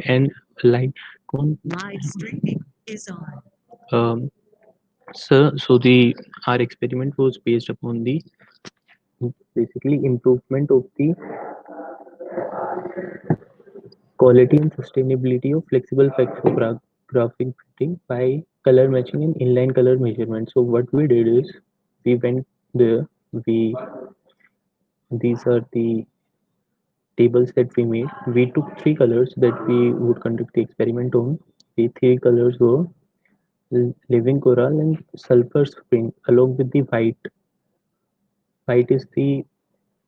and light cone. Live streaming is on. Um, so the our experiment was based upon the basically improvement of the quality and sustainability of flexible graphic printing by color matching and inline color measurement. So what we did is we went there. We These are the tables that we made. We took three colors that we would conduct the experiment on. The three colors were living coral and sulfur spring, along with the white. White is the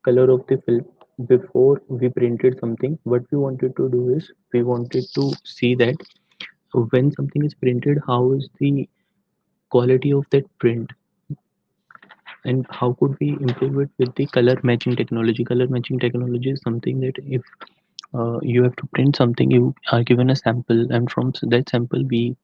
color of the film. Before we printed something, what we wanted to do is we wanted to see that when something is printed, how is the quality of that print, and how could we improve it with the color matching technology. Color matching technology is something that if you have to print something, you are given a sample, and from that sample we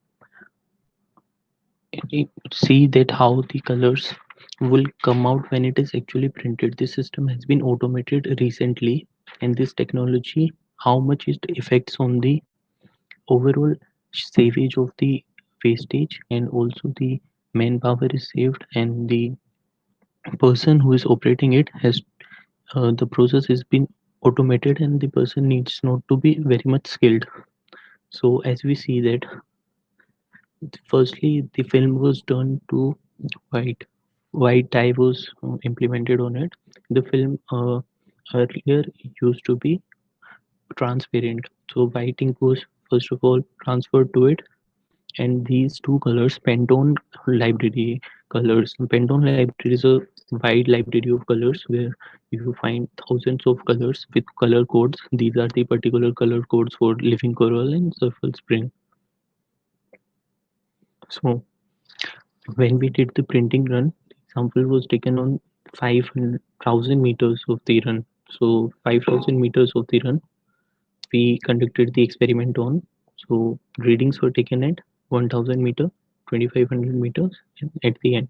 see that how the colors will come out when it is actually printed. This system has been automated recently, and this technology, how much it affects on the overall savage of the wastage, and also the manpower is saved, and the person who is operating it has the process has been automated, and the person needs not to be very much skilled. So as we see that, firstly the film was done to white. White dye was implemented on it. The film earlier used to be transparent, so white ink was first of all transferred to it, and these two colors, Pantone library colors. Pantone library is a wide library of colors where you find thousands of colors with color codes. These are the particular color codes for living coral and sulfur spring. So when we did the printing run, the sample was taken on 5,000 meters of the run. So 5,000 meters of the run we conducted the experiment on. So readings were taken at 1,000 meter, 2,500 meters, and at the end.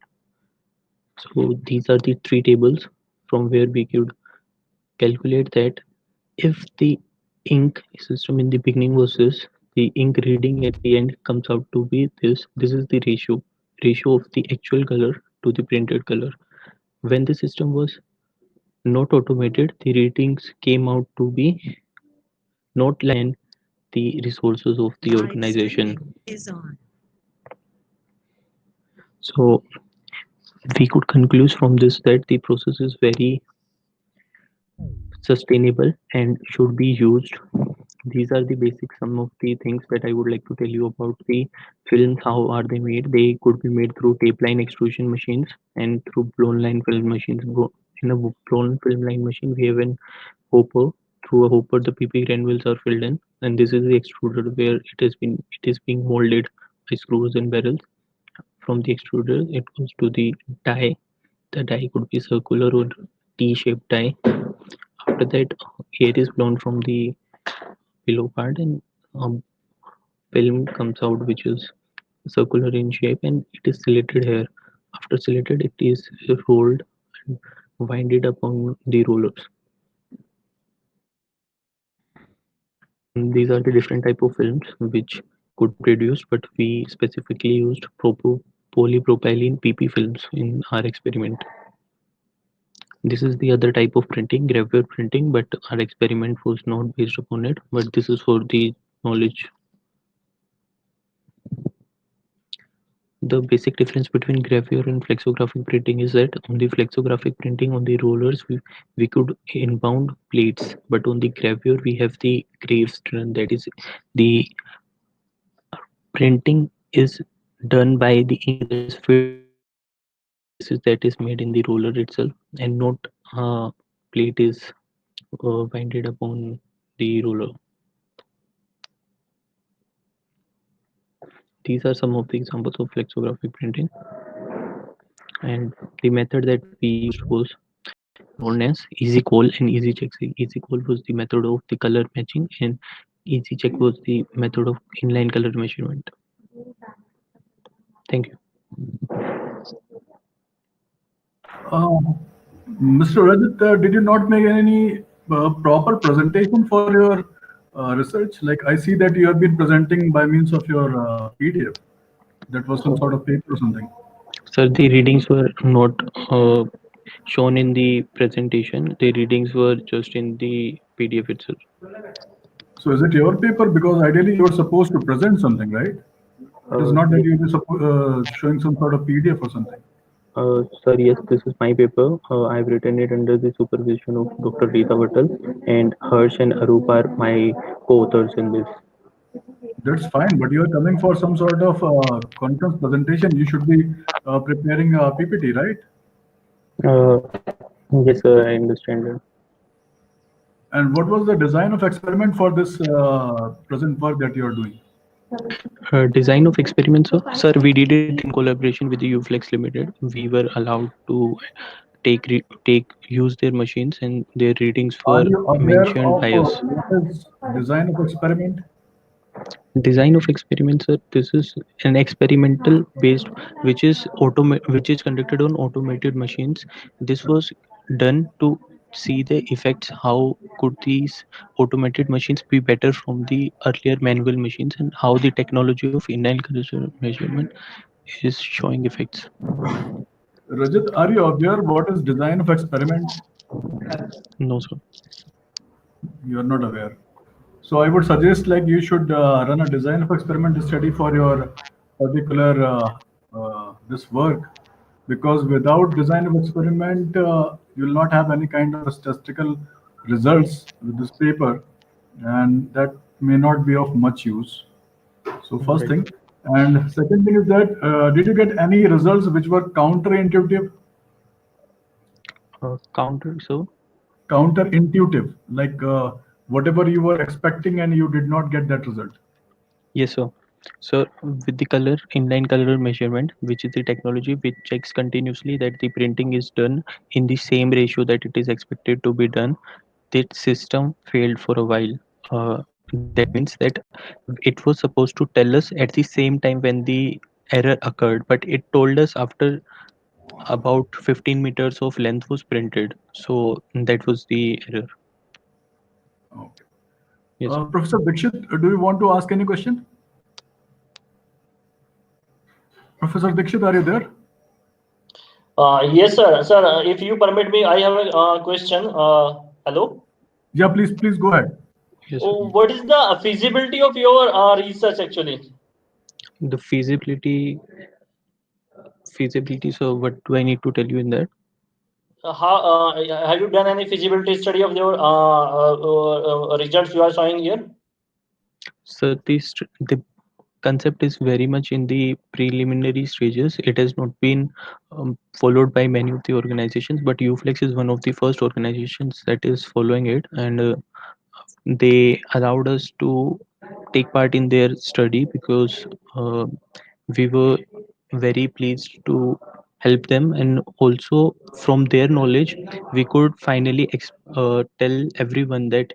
So these are the three tables from where we could calculate that if the ink system in the beginning was this, the ink reading at the end comes out to be this. This is the ratio of the actual color to the printed color. When the system was not automated, the readings came out to be not like the resources of the Live organization. streaming is on. So we could conclude from this that the process is very sustainable and should be used. These are the basic some of the things that I would like to tell you about the films. How are they made? They could be made through tape line extrusion machines and through blown line film machines. In a blown film line machine, we have an hopper. Through a hopper, the PP granules are filled in, and this is the extruder where it is being molded by screws and barrels. From the extruder, it goes to the die. The die could be circular or T-shaped die. After that, air is blown from the below part, and um, film comes out which is circular in shape, and it is slated here. After slated, it is rolled and winded upon the rollers. These are the different type of films which could be produced, but we specifically used polypropylene PP films in our experiment. This is the other type of printing, gravure printing, but our experiment was not based upon it, but this is for the knowledge. The basic difference between gravure and flexographic printing is that on the flexographic printing on the rollers, we could inbound plates, but on the gravure we have the grave strand, that is the printing is done by the ink that is filled into the spaces that is made in the roller itself, and not plate is binded upon the roller. These are some of the examples of flexographic printing, and the method that we used was known as easy call and easy check. Easy call was the method of the color matching, and easy check was the method of inline color measurement. Thank you. Uh, Mr. Rajat, did you not make any proper presentation for your research? Like I see that you have been presenting by means of your PDF. That was some sort of paper or something. Sir, the readings were not shown in the presentation. The readings were just in the PDF itself. So is it your paper? Because ideally you're supposed to present something, right? It is not that Yes. you're showing some sort of PDF or something. Sir, yes, this is my paper. I've written it under the supervision of Dr. Rita Vatal, and Harsh and Arup are my co-authors in this. That's fine, but you're coming for some sort of conference presentation. You should be preparing a PPT, right? Uh, yes, sir, I understand that. And what was the design of experiment for this present work that you're doing? Design of experiments, sir. Sir, we did it in collaboration with the Uflex Limited. We were allowed to take use their machines, and their readings Are were you aware mentioned of by us. what is design of experiment? Design of experiments, sir. This is an experimental based, which is conducted on automated machines. This was done to see the effects. How could these automated machines be better from the earlier manual machines, and how the technology of inline curvature measurement is showing effects. Rajat, are you aware what is design of experiment? No, sir. You're not aware. So I would suggest like you should run a design of experiment study for your particular this work, because without design of experiment you will not have any kind of statistical results with this paper, and that may not be of much use. So first Right. thing, and second thing is that did you get any results which were counterintuitive? Counter, so Counterintuitive, like whatever you were expecting and you did not get that result. yes, sir. So with the color inline color measurement, which is the technology which checks continuously that the printing is done in the same ratio that it is expected to be done, that system failed for a while. That means that it was supposed to tell us at the same time when the error occurred, but it told us after about 15 meters of length was printed. So that was the error. Okay. Yes, sir. Professor Dixit, do you want to ask any question? Professor Dixit, are you there? Yes, sir. Sir, if you permit me, I have a question. Hello. Yeah, please go ahead. Yes, sir. Oh, what is the feasibility of your research actually? The feasibility. So what do I need to tell you in that? How have you done any feasibility study of your results you are showing here? So the concept is very much in the preliminary stages. It has not been followed by many of the organizations, but UFlex is one of the first organizations that is following it, and they allowed us to take part in their study because we were very pleased to help them, and also from their knowledge we could finally tell everyone that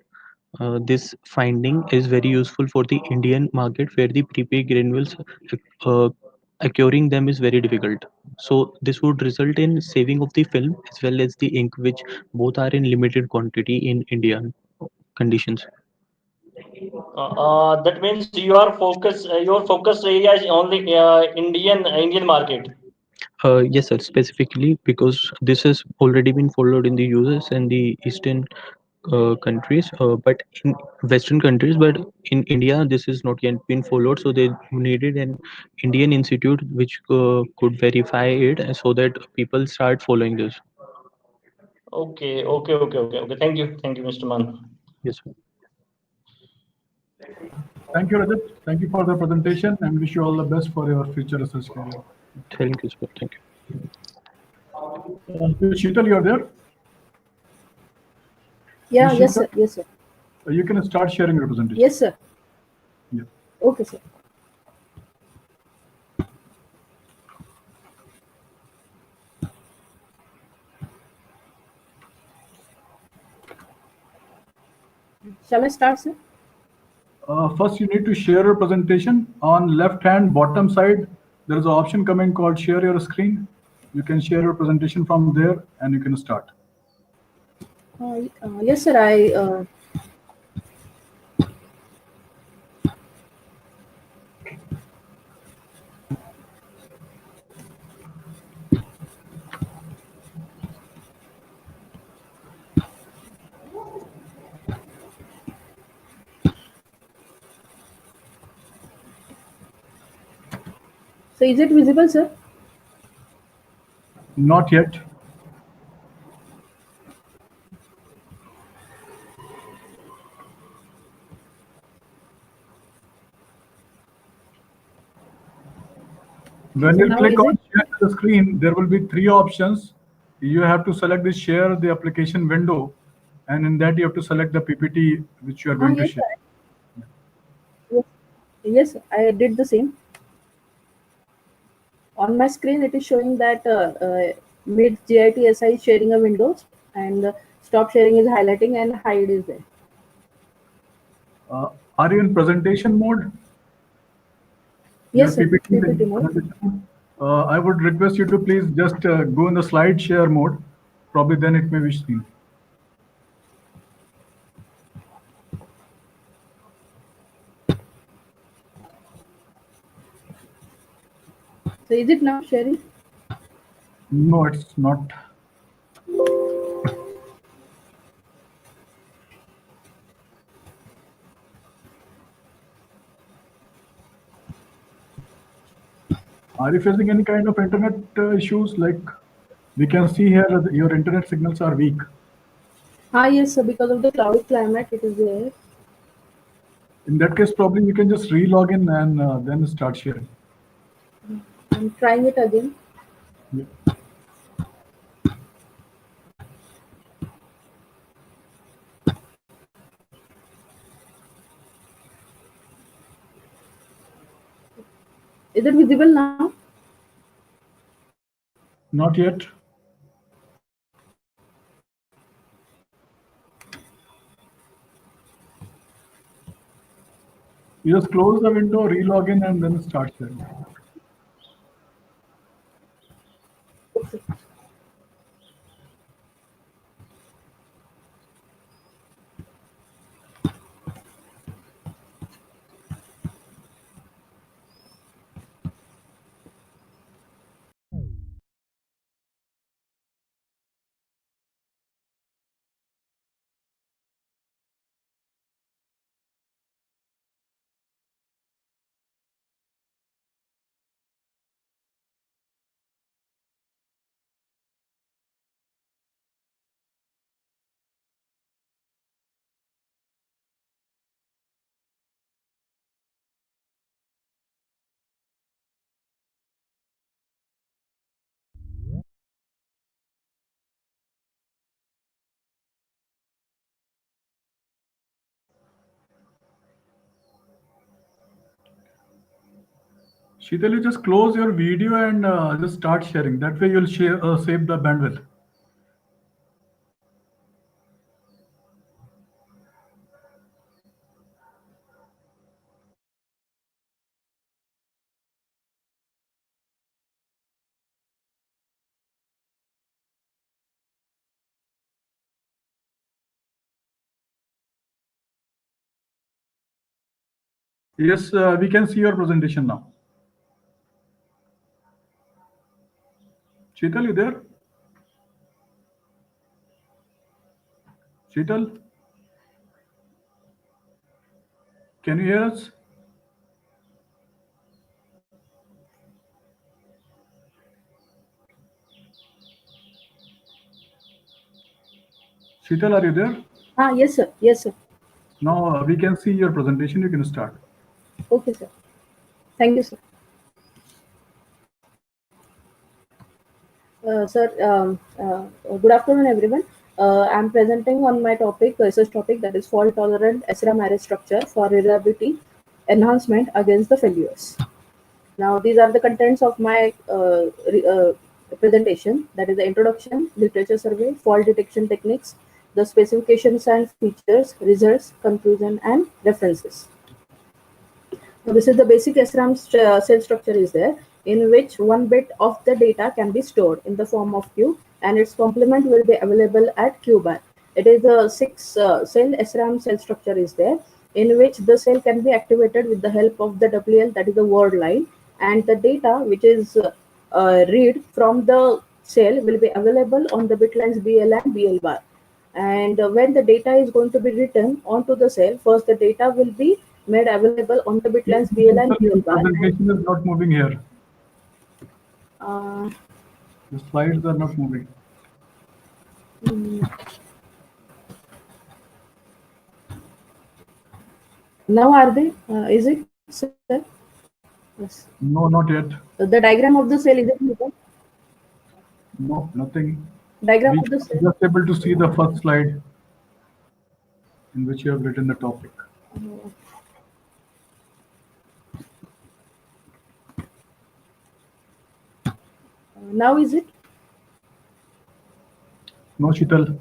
this finding is very useful for the Indian market where the prepaid granules uh, acquiring them is very difficult. So this would result in saving of the film as well as the ink, which both are in limited quantity in Indian conditions. That means your focus area is only Indian market. Yes, sir. Specifically because this has already been followed in the US and the Eastern countries, but in Western countries, but in India, this is not yet been followed. So they needed an Indian institute which could verify it, so that people start following this. Okay. Thank you, Mr. Man. Yes, sir. Thank you, Rajat. Thank you for the presentation and wish you all the best for your future research career. Thank you, sir. Thank you. Sheetal, you're there? Yeah, Miss yes, Sheetal, sir. Yes, sir. you can start sharing your presentation. Yes, sir. Yeah. Okay, sir. Shall I start, sir? First, you need to share your presentation. On left hand bottom side, there is an option coming called share your screen. You can share your presentation from there and you can start. Yes, sir. So is it visible, sir? Not yet. When So you now click is on it? share the screen, there will be three options. You have to select the share the application window, and in that you have to select the PPT which you are going to Yes, share. sir. Yes, yes, I did the same. On my screen, it is showing that mid GITSI is sharing a windows and stop sharing is highlighting and hide is there. Are you in presentation mode? Your Yes, sir. PPT is PPT in mode. presentation mode? I would request you to please just go in the slide share mode. Probably then it may be seen. So is it now sharing? No, it's not. Are you facing any kind of internet issues? Like we can see here that your internet signals are weak. Yes, sir. Because of the cloudy climate, it is there. In that case, probably you can just re-log in and then start sharing. I'm trying it again. Yeah. Is it visible now? Not yet. You just close the window, re-log in, and then start sharing. Okay. Sheetal, you just close your video and just start sharing. That way you'll share, save the bandwidth. Yes, we can see your presentation now. Sheetal, you there? Sheetal, can you hear us? Sheetal, are you there? Yes, sir. Yes, sir. Now we can see your presentation. You can start. Okay, sir. Thank you, sir. Sir, good afternoon, everyone. I'm presenting on my topic, research topic, that is fault tolerant SRAM array structure for reliability enhancement against the failures. Now, these are the contents of my presentation, that is the introduction, literature survey, fault detection techniques, the specifications and features, results, conclusion, and references. So this is the basic SRAM cell structure is there, in which one bit of the data can be stored in the form of queue, and its complement will be available at Q bar. It is a 6-cell SRAM cell structure is there, in which the cell can be activated with the help of the WL, that is the word line, and the data which is read from the cell will be available on the bit lines BL and BL bar. And when the data is going to be written onto the cell, first the data will be made available on the bit lines BL and BL Your bar. presentation is not moving here. Uh, The slides are not moving. mm, now are they? Is it, sir? Yes. No, not yet. The diagram of the cell, is it visible? No, nothing. Diagram We of the are cell. just able to see the first slide in which you have written the topic. Uh, now is it? No, Shital.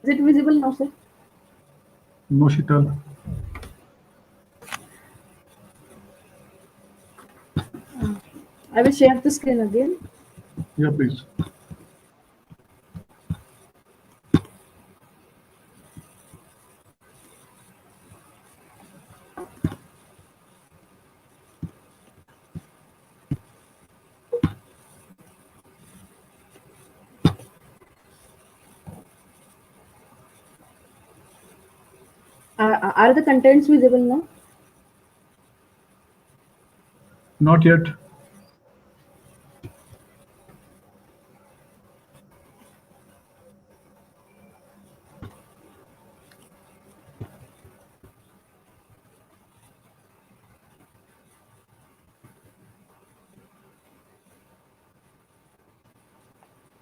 Is it visible now, sir? No, Shital. I will share the screen again. Yeah, please. Are the contents visible now? Not yet.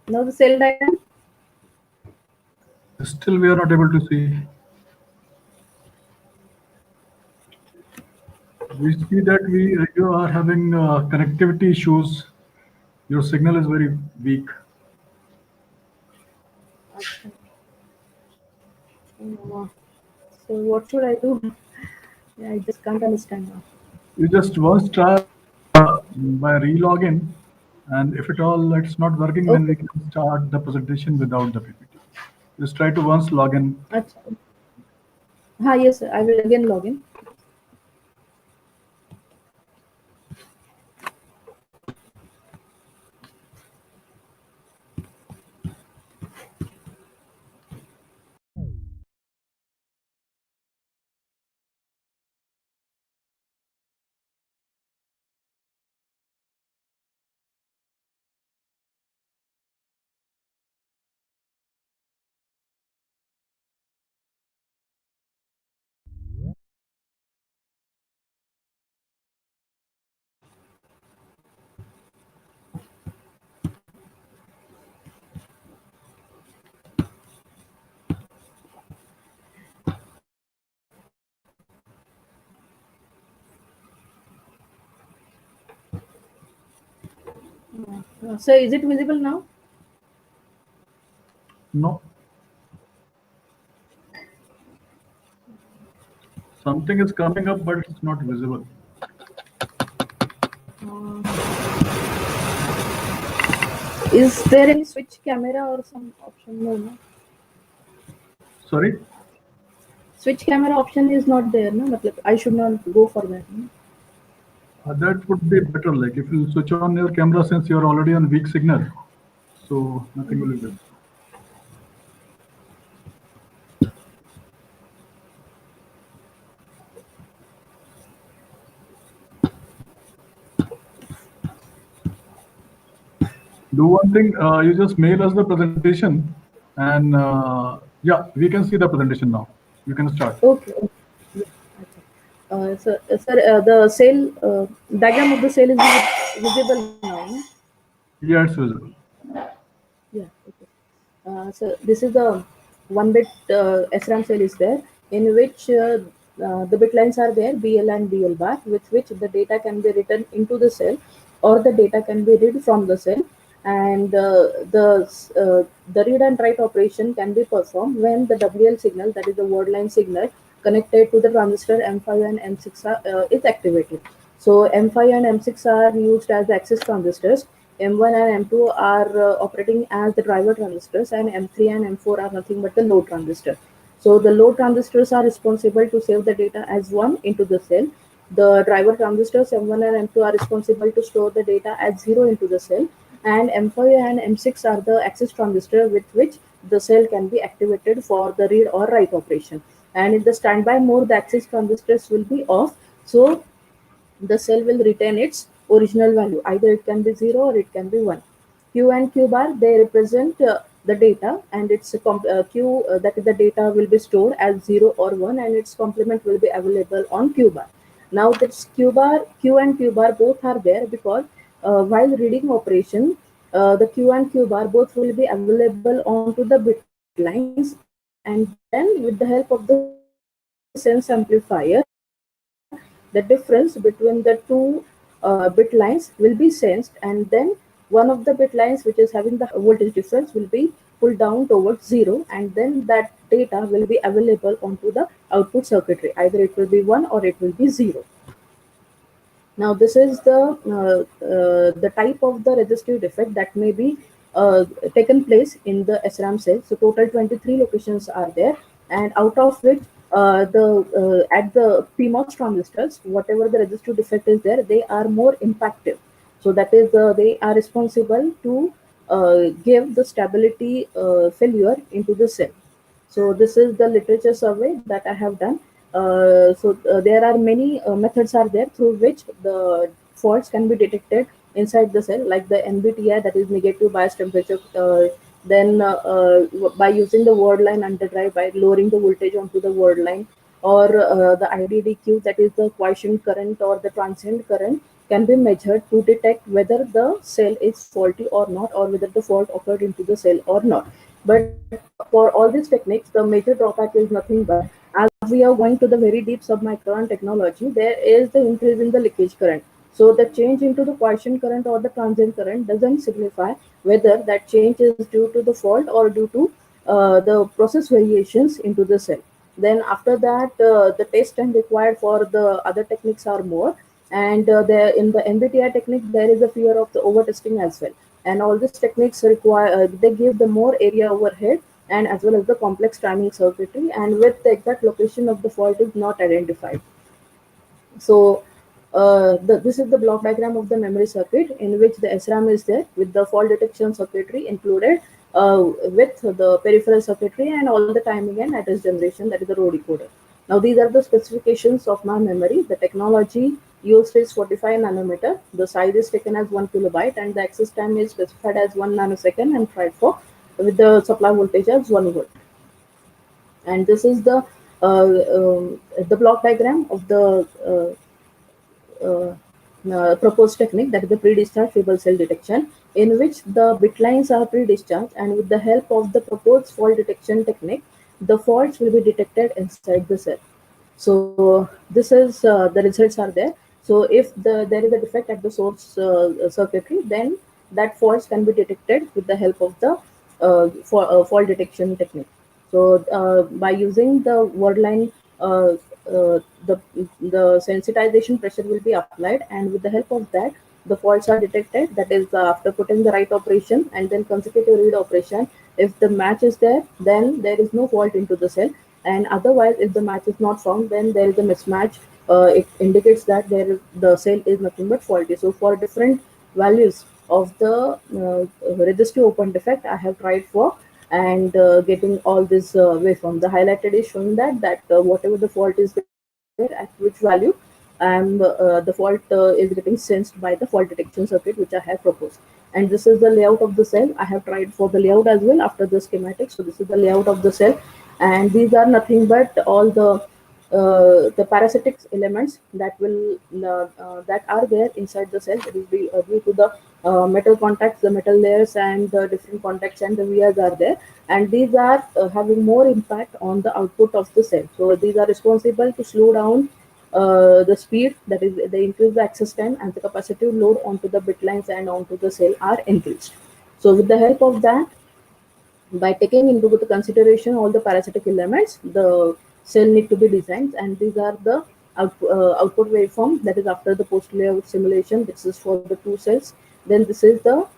Now the cell diagram. Still, we are not able to see. We see that you are having connectivity issues. Your signal is very weak. Uh, so what should I do? I just can't understand now. You just once try by re-login, and if at all it's not working, then Okay. we can start the presentation without the PPT. Just try to once log in. Acha. Yes, sir. I will again log in. So is it visible now? No, something is coming up, but it's not visible. Uh, is there any switch camera or some option? No, no. Sorry. Switch camera option is not there, no? Matlab, I should not go for that. No? That would be better. Like if you switch on your camera, since you're already on weak signal, so nothing will be visible. Do one thing. You just mail us the presentation, and yeah, we can see the presentation now. You can start. Okay. Okay. Yeah, sir, the cell diagram of the cell is visible now. No? Yeah, it's visible. Yeah. Okay. So this is the one bit SRAM cell is there in which the bit lines are there, BL and BL bar, with which the data can be written into the cell or the data can be read from the cell, and the read and write operation can be performed when the WL signal, that is the word line signal, connected to the transistor M5 and M6 is activated. So M5 and M6 are used as the access transistors. M1 and M2 are operating as the driver transistors, and M3 and M4 are nothing but the load transistor. So the load transistors are responsible to save the data as 1 into the cell. The driver transistors M1 and M2 are responsible to store the data as 0 into the cell. and M5 and M6 are the access transistor with which the cell can be activated for the read or write operation. And in the standby mode, the access transistors will be off, so the cell will retain its original value. Either it can be 0 or it can be 1. Q and Q bar, they represent the data, and its Q, that is the data, will be stored as 0 or 1, and its complement will be available on Q bar. Now this Q and Q bar both are there because while reading operation, the Q and Q bar both will be available onto the bit lines, and then with the help of the sense amplifier, the difference between the two bit lines will be sensed, and then one of the bit lines which is having the highest voltage difference will be pulled down towards 0, and then that data will be available onto the output circuitry. Either it will be 1 or it will be 0. Now this is the type of the resistive defect that may be taken place in the SRAM cell. So total 23 locations are there, and out of which the at the PMOS transistors, whatever the resistive defect is there, they are more impactive. So that is they are responsible to give the stability failure into the cell. So this is the literature survey that I have done. There are many methods are there through which the faults can be detected inside the cell, like the NBTI, that is negative bias temperature. By using the word line underdrive, by lowering the voltage onto the word line, or the IDDQ, that is the quiescent current or the transient current, can be measured to detect whether the cell is faulty or not, or whether the fault occurred into the cell or not. But for all these techniques, the major drawback is nothing but, as we are going to the very deep submicron technology, there is the increase in the leakage current. So the change into the quiescent current or the transient current doesn't signify whether that change is due to the fault or due to the process variations into the cell. Then after that, the test time required for the other techniques are more, and there in the MBTI technique there is a fear of the over testing as well. And all these techniques require they give the more area overhead, and as well as the complex timing circuitry, and with the exact location of the fault is not identified. So this is the block diagram of the memory circuit, in which the SRAM is there with the fault detection circuitry included, with the peripheral circuitry and all the timing and address generation, that is the row decoder. Now these are the specifications of my memory. The technology used is 45 nanometer. The size is taken as 1 kilobyte, and the access time is specified as 1 nanosecond and tried for with the supply voltage as 1 volt. And this is the block diagram of the proposed technique, that is the pre-discharge feeble cell detection, in which the bit lines are pre-discharged, and with the help of the proposed fault detection technique, the faults will be detected inside the cell. So this is the results are there. So if there is a defect at the source circuitry, then that faults can be detected with the help of the fault detection technique. So by using the word line, uh, the sensitization pressure will be applied, and with the help of that, the faults are detected. That is after putting the write operation and then consecutive read operation. If the match is there, then there is no fault into the cell, and otherwise, if the match is not found, then there is a mismatch. It indicates that the cell is nothing but faulty. So for different values of the resistive open defect, I have tried for, and getting all this waveform. The highlighted is showing that whatever the fault is there, at which value, the fault is getting sensed by the fault detection circuit which I have proposed. And this is the layout of the cell. I have tried for the layout as well after the schematic. So this is the layout of the cell, and these are nothing but all the parasitic elements that will that are there inside the cell. It will be due to the metal contacts, the metal layers, and the different contacts and the vias are there, and these are having more impact on the output of the cell. So these are responsible to slow down the speed, that is they increase the access time, and the capacitive load onto the bit lines and onto the cell are increased. So with the help of that, by taking into the consideration all the parasitic elements, the cell need to be designed, and these are the output waveform, that is after the post layout simulation. This is for the two cells. Then this is the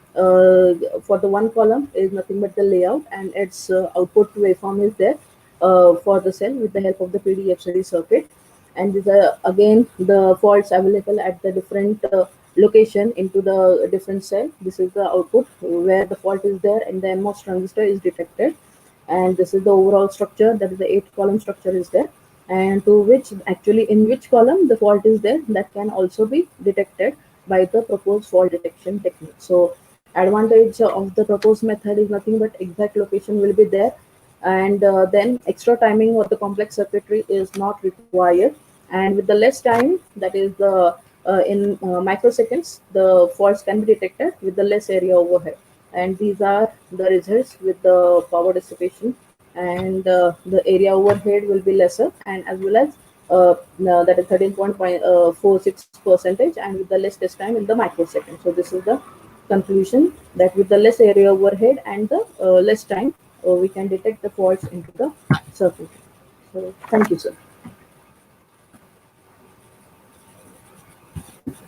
for the one column is nothing but the layout, and its output waveform is there for the cell with the help of the PDFCD circuit. And these are again the faults available at the different location into the different cell. This is the output where the fault is there and the NMOS transistor is detected. And this is the overall structure, that is the 8-column structure is there, and to which actually in which column the fault is there, that can also be detected by the proposed fault detection technique. So advantage of the proposed method is nothing but exact location will be there, and then extra timing of the complex circuitry is not required, and with the less time, that is the in microseconds, the faults can be detected with the less area overhead. And these are the results with the power dissipation, and the area overhead will be lesser, and as well as that is 13.46 percentage, and with the less test time in the microsecond. So this is the conclusion, that with the less area overhead and the less time, we can detect the faults into the circuit. So thank you, sir.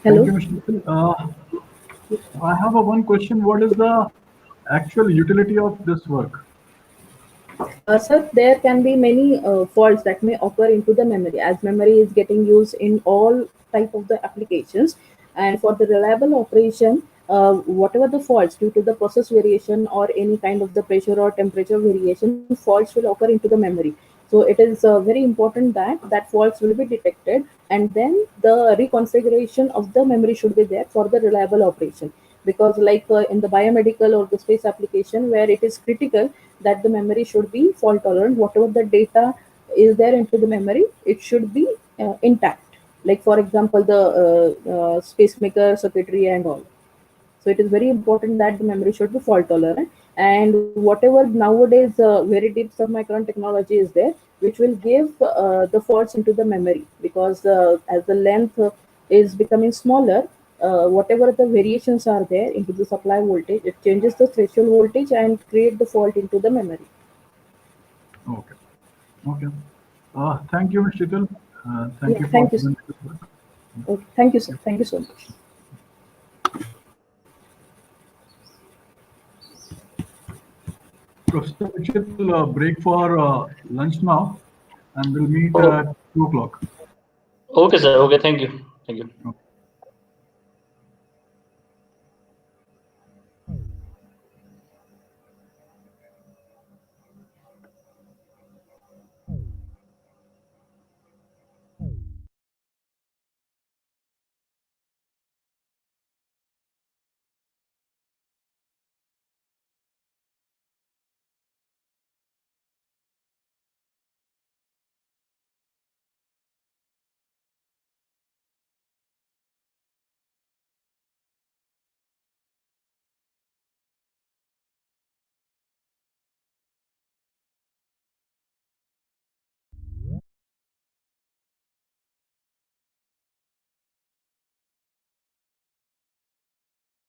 Thank Hello. you, Mr. Nikhil. I have one question. What is the actual utility of this work? Sir, there can be many faults that may occur into the memory, as memory is getting used in all type of the applications. And for the reliable operation, whatever the faults due to the process variation or any kind of the pressure or temperature variation, faults will occur into the memory. So it is very important that faults will be detected, and then the reconfiguration of the memory should be there for the reliable operation. Because like in the biomedical or the space application, where it is critical that the memory should be fault tolerant, whatever the data is there into the memory, it should be intact, like for example the spacemaker circuitry and all. So it is very important that the memory should be fault tolerant. And whatever nowadays very deep submicron technology is there, which will give the faults into the memory, because as the length is becoming smaller, whatever the variations are there into the supply voltage, it changes the threshold voltage and create the fault into the memory. Okay. Okay. Thank you, Mr. Nikhil. Thank Yeah, you for thank you, sir. presenting this work. Okay, thank you, sir. Thank you so much. Professor Dixit will break for lunch now, and we'll meet Oh, at 2 o'clock. okay, sir. Okay, thank you. Thank you. Okay.